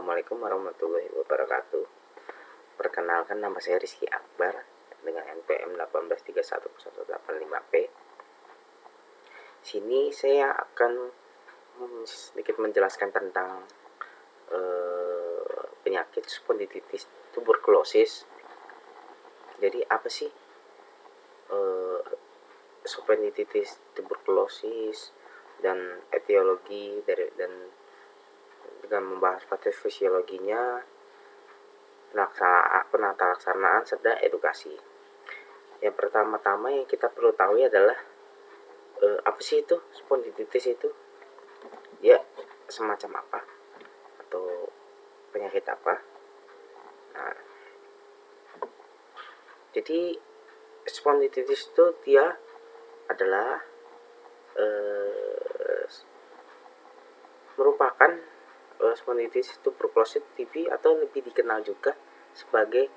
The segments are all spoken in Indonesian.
Assalamualaikum warahmatullahi wabarakatuh. Perkenalkan, nama saya Rizky Akbar dengan NPM 183101855P. Sini saya akan sedikit menjelaskan tentang penyakit spondylitis tuberkulosis. Jadi apa sih spondylitis tuberkulosis dan etiologi dan dengan membahas patofisiologinya, penata laksanaan serta edukasi. Yang pertama-tama yang kita perlu tahu adalah apa sih itu spondylitis itu? Ya, semacam apa atau penyakit apa? Nah, jadi spondylitis itu dia adalah merupakan spondylitis tuberkulosis TB atau lebih dikenal juga sebagai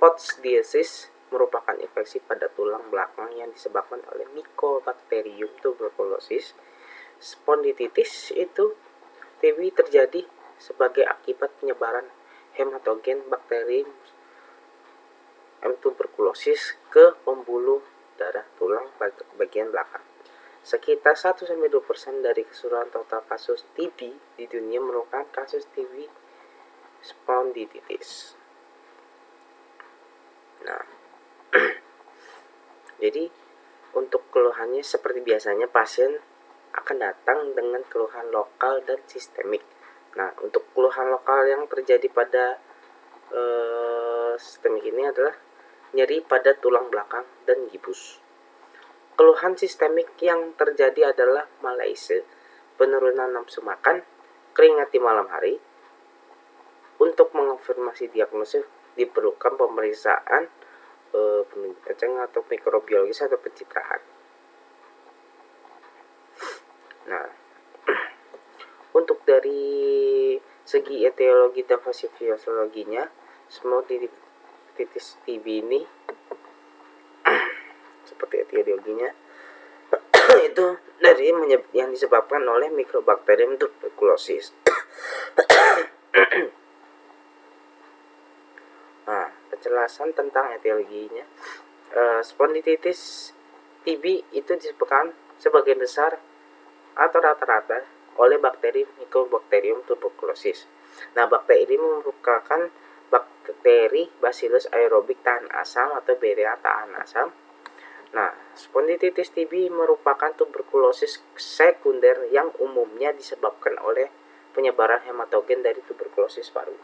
Potts-diesis, merupakan infeksi pada tulang belakang yang disebabkan oleh Mycobacterium tuberculosis. Spondylitis itu TB terjadi sebagai akibat penyebaran hematogen bakteri M. tuberculosis ke pembuluh darah tulang bagian belakang. Sekitar 1-2% dari keseluruhan total kasus TB di dunia merupakan kasus TB spondylitis. Nah, jadi untuk keluhannya seperti biasanya, pasien akan datang dengan keluhan lokal dan sistemik. Nah, untuk keluhan lokal yang terjadi pada sistemik ini adalah nyeri pada tulang belakang dan gibus. Keluhan sistemik yang terjadi adalah malaise, penurunan nafsu makan, keringat di malam hari. Untuk mengonfirmasi diagnosis diperlukan pemeriksaan penunjukan atau mikrobiologis atau pencitraan. Nah, untuk dari segi etiologi dan fisiologinya, spondylitis TB ini seperti etiologinya itu dari yang disebabkan oleh Mycobacterium tuberculosis. Nah, penjelasan tentang etiologinya, spondylitis TB itu disebabkan sebagian besar atau rata-rata oleh bakteri Mycobacterium tuberculosis. Nah, bakteri ini merupakan bakteri Bacillus aerobic tahan asam atau BTA tahan asam. Nah, spondylitis TB merupakan tuberkulosis sekunder yang umumnya disebabkan oleh penyebaran hematogen dari tuberkulosis paru.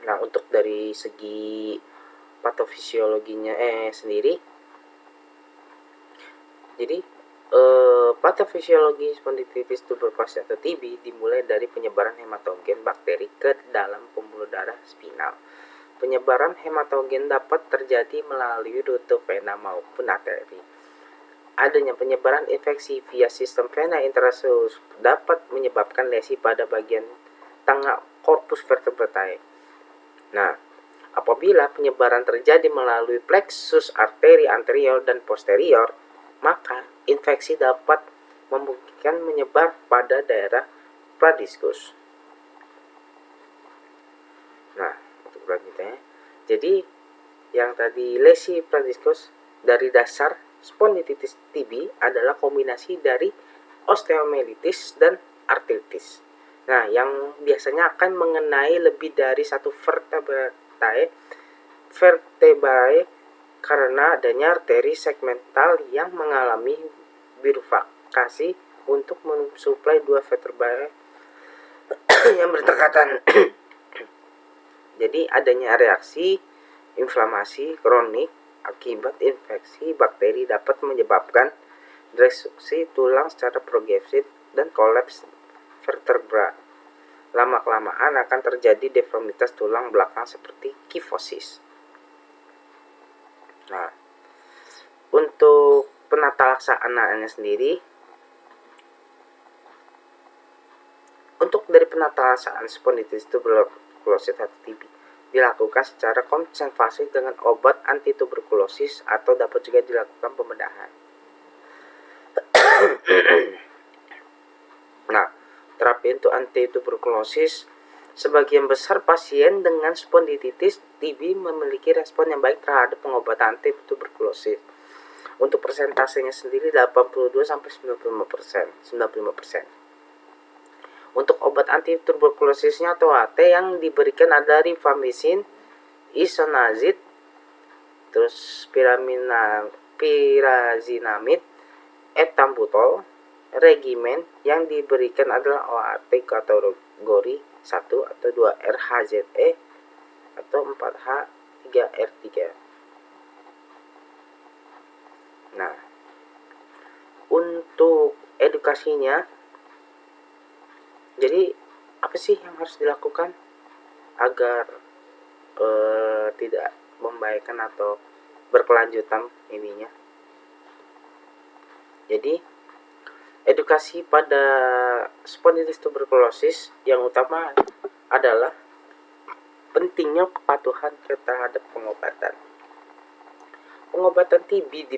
Nah, untuk dari segi patofisiologinya sendiri, jadi patofisiologi spondylitis tuberkulosis atau TB dimulai dari penyebaran hematogen bakteri ke dalam pembuluh darah spinal. Penyebaran hematogen dapat terjadi melalui rute vena maupun arteri. Adanya penyebaran infeksi via sistem vena intravenous dapat menyebabkan lesi pada bagian tengah korpus vertebrae. Nah, apabila penyebaran terjadi melalui plexus arteri anterior dan posterior, maka infeksi dapat memungkinkan menyebar pada daerah pradiskus. Nah, untuk selanjutnya, jadi yang tadi lesi pradiskus dari dasar spondylitis TB adalah kombinasi dari osteomyelitis dan artritis. Nah, yang biasanya akan mengenai lebih dari satu vertebrae karena adanya arteri segmental yang mengalami bifurkasi untuk mensuplai dua vertebrae yang berdekatan. Jadi adanya reaksi inflamasi kronik akibat infeksi bakteri dapat menyebabkan destruksi tulang secara progresif dan kolaps vertebra. Lama-kelamaan akan terjadi deformitas tulang belakang seperti kifosis. Nah, untuk penata laksanaannya sendiri, untuk dari penata laksanaan spondylitis tuberkulosis atau TB dilakukan secara konservasi dengan obat anti tuberkulosis atau dapat juga dilakukan pembedahan. Nah, Terapi untuk antituberkulosis. Sebagian besar pasien dengan spondilitis TB memiliki respon yang baik terhadap pengobatan antituberkulosis. Untuk persentasenya sendiri 82-95%. Untuk obat antituberkulosisnya atau AT yang diberikan ada rifampicin, isoniazid, terus pyrazinamide, ethambutol. Regimen yang diberikan adalah OAT kategori 1 atau 2 RHZE atau 4H 3R3. Nah, untuk edukasinya, jadi apa sih yang harus dilakukan agar tidak membahayakan atau berkelanjutan ininya? Jadi edukasi pada spondilitis tuberkulosis yang utama adalah pentingnya kepatuhan terhadap pengobatan. Pengobatan TB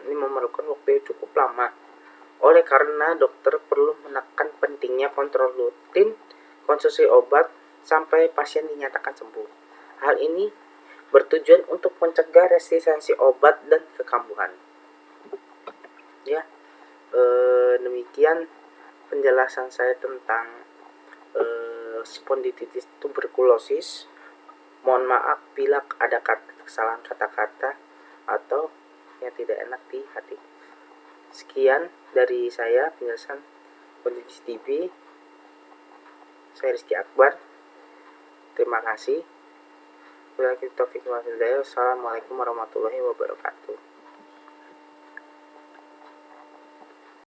memerlukan waktu yang cukup lama. Oleh karena dokter perlu menekan pentingnya kontrol rutin konsumsi obat sampai pasien dinyatakan sembuh. Hal ini bertujuan untuk mencegah resistensi obat dan kekambuhan. Ya, demikian penjelasan saya tentang spondilitis tuberkulosis. Mohon maaf bila ada kesalahan kata-kata atau yang tidak enak di hati. Sekian dari saya penjelasan spondilitis TB. Saya Rizky Akbar. Terima kasih. Wassalamualaikum warahmatullahi wabarakatuh.